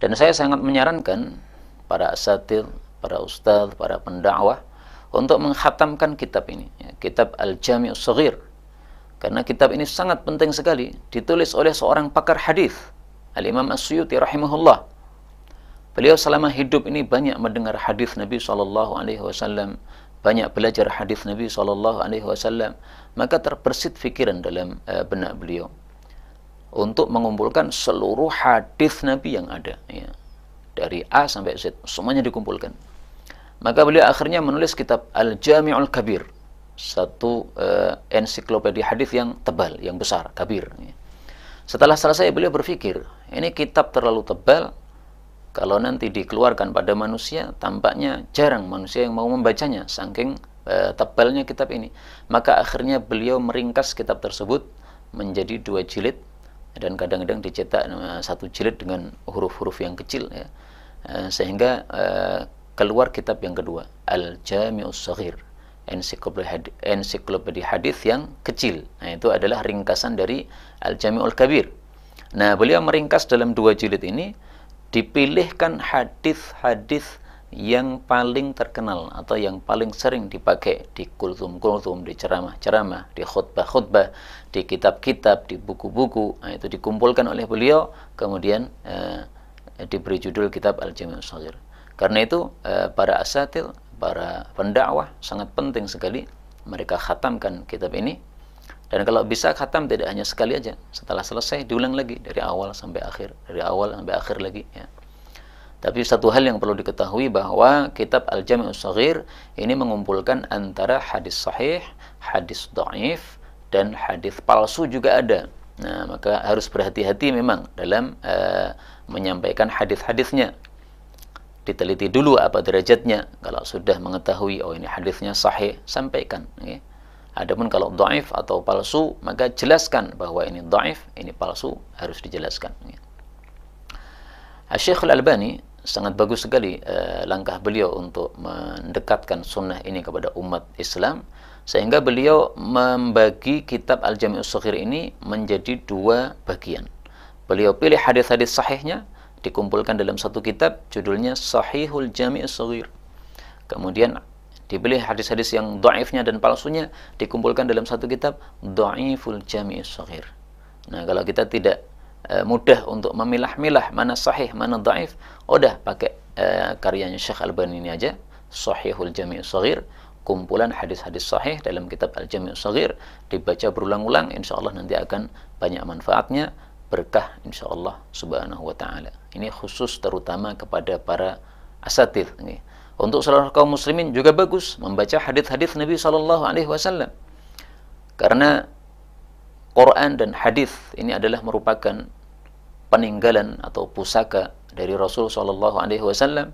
Dan saya sangat menyarankan para asatidz, para ustadz, para pendakwah untuk menghatamkan kitab ini, ya, kitab Al-Jami' Ash-Shaghir. Karena kitab ini sangat penting sekali, ditulis oleh seorang pakar hadis, Al-Imam As-Suyuti rahimahullah. Beliau selama hidup ini banyak mendengar hadis Nabi SAW, banyak belajar hadis Nabi SAW, maka terbersit pikiran dalam benak beliau untuk mengumpulkan seluruh hadis Nabi yang ada, ya, dari A sampai Z, semuanya dikumpulkan. Maka beliau akhirnya menulis kitab Al-Jami'ul Kabir, satu ensiklopedia hadis yang tebal, yang besar, kabir. Setelah selesai, beliau berpikir, ini kitab terlalu tebal, kalau nanti dikeluarkan pada manusia, tampaknya jarang manusia yang mau membacanya, saking tebalnya kitab ini. Maka akhirnya beliau meringkas kitab tersebut menjadi 2 jilid, dan kadang-kadang dicetak 1 jilid dengan huruf-huruf yang kecil, ya. Sehingga keluar kitab yang kedua, Al-Jami'us Shaghir, ensiklopedia hadis yang kecil. Nah, itu adalah ringkasan dari Al-Jami'ul Kabir. Nah, beliau meringkas dalam 2 jilid ini, dipilihkan hadis-hadis yang paling terkenal atau yang paling sering dipakai di kultum-kultum, di ceramah-ceramah, di khutbah-khutbah, di kitab-kitab, di buku-buku. Nah, itu dikumpulkan oleh beliau, kemudian diberi judul kitab Al-Jami' Ash-Shaghir. Karena itu para asatidz, para pendakwah sangat penting sekali mereka khatamkan kitab ini. Dan kalau bisa khatam tidak hanya sekali aja, setelah selesai diulang lagi dari awal sampai akhir, dari awal sampai akhir lagi, ya. Tapi satu hal yang perlu diketahui bahwa kitab Al-Jami' Ash-Shaghir ini mengumpulkan antara hadis sahih, hadis dhaif, dan hadis palsu juga ada. Nah, maka harus berhati-hati memang dalam menyampaikan hadis-hadisnya. Diteliti dulu apa derajatnya. Kalau sudah mengetahui, oh ini hadisnya sahih, sampaikan, ya. Adapun kalau dhaif atau palsu, maka jelaskan bahwa ini dhaif, ini palsu, harus dijelaskan, ya. Syekh Al-Albani sangat bagus sekali langkah beliau untuk mendekatkan sunnah ini kepada umat Islam, sehingga beliau membagi kitab Al-Jami' Ash-Shaghir ini menjadi 2 bagian. Beliau pilih hadis-hadis sahihnya, dikumpulkan dalam satu kitab, judulnya Sahihul Jami' Ash-Shaghir. Kemudian dipilih hadis-hadis yang dhaifnya dan palsunya, dikumpulkan dalam satu kitab, Dhaiful Jami' Ash-Shaghir. Nah, kalau kita tidak mudah untuk memilah-milah mana sahih, mana dhaif, udah pakai karyanya Syekh Albani ini aja, Sahihul Jami' Ash-Shaghir, kumpulan hadis-hadis sahih dalam kitab Al-Jami' Ash-Shaghir, dibaca berulang-ulang, insyaallah nanti akan banyak manfaatnya, berkah insyaallah subhanahu wa ta'ala. Ini khusus terutama kepada para asatidz. Untuk seluruh kaum muslimin juga bagus membaca hadis-hadis Nabi SAW, karena Quran dan hadis ini adalah merupakan peninggalan atau pusaka dari Rasul SAW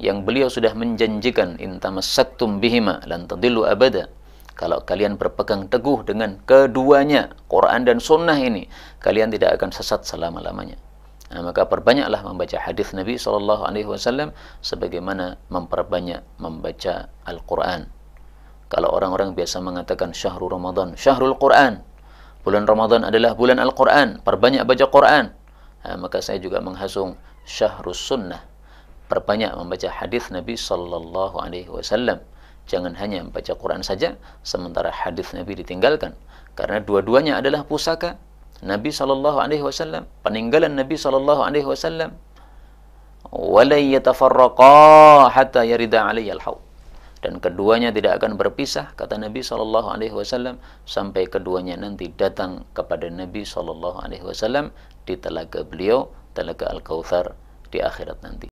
yang beliau sudah menjanjikan, in tamassaktum bihima lan tadillu abada. Kalau kalian berpegang teguh dengan keduanya, Quran dan sunnah ini, kalian tidak akan sesat selama-lamanya. Nah, maka perbanyaklah membaca hadis Nabi SAW sebagaimana memperbanyak membaca Al-Quran. Kalau orang-orang biasa mengatakan syahrul Ramadan, syahrul Quran, bulan Ramadan adalah bulan Al-Quran, perbanyak baca Quran. Nah, maka saya juga menghasung syahrus sunnah, perbanyak membaca hadis Nabi SAW. Jangan hanya membaca Quran saja, sementara hadis Nabi ditinggalkan. Karena dua-duanya adalah pusaka Nabi SAW, peninggalan Nabi SAW. وَلَنْ يَتَفَرَّقَا حَتَّى يَرِدَ عَلَيَّ الْحَوْض. Dan keduanya tidak akan berpisah, kata Nabi SAW, sampai keduanya nanti datang kepada Nabi SAW di telaga beliau, telaga Al-Kautsar di akhirat nanti.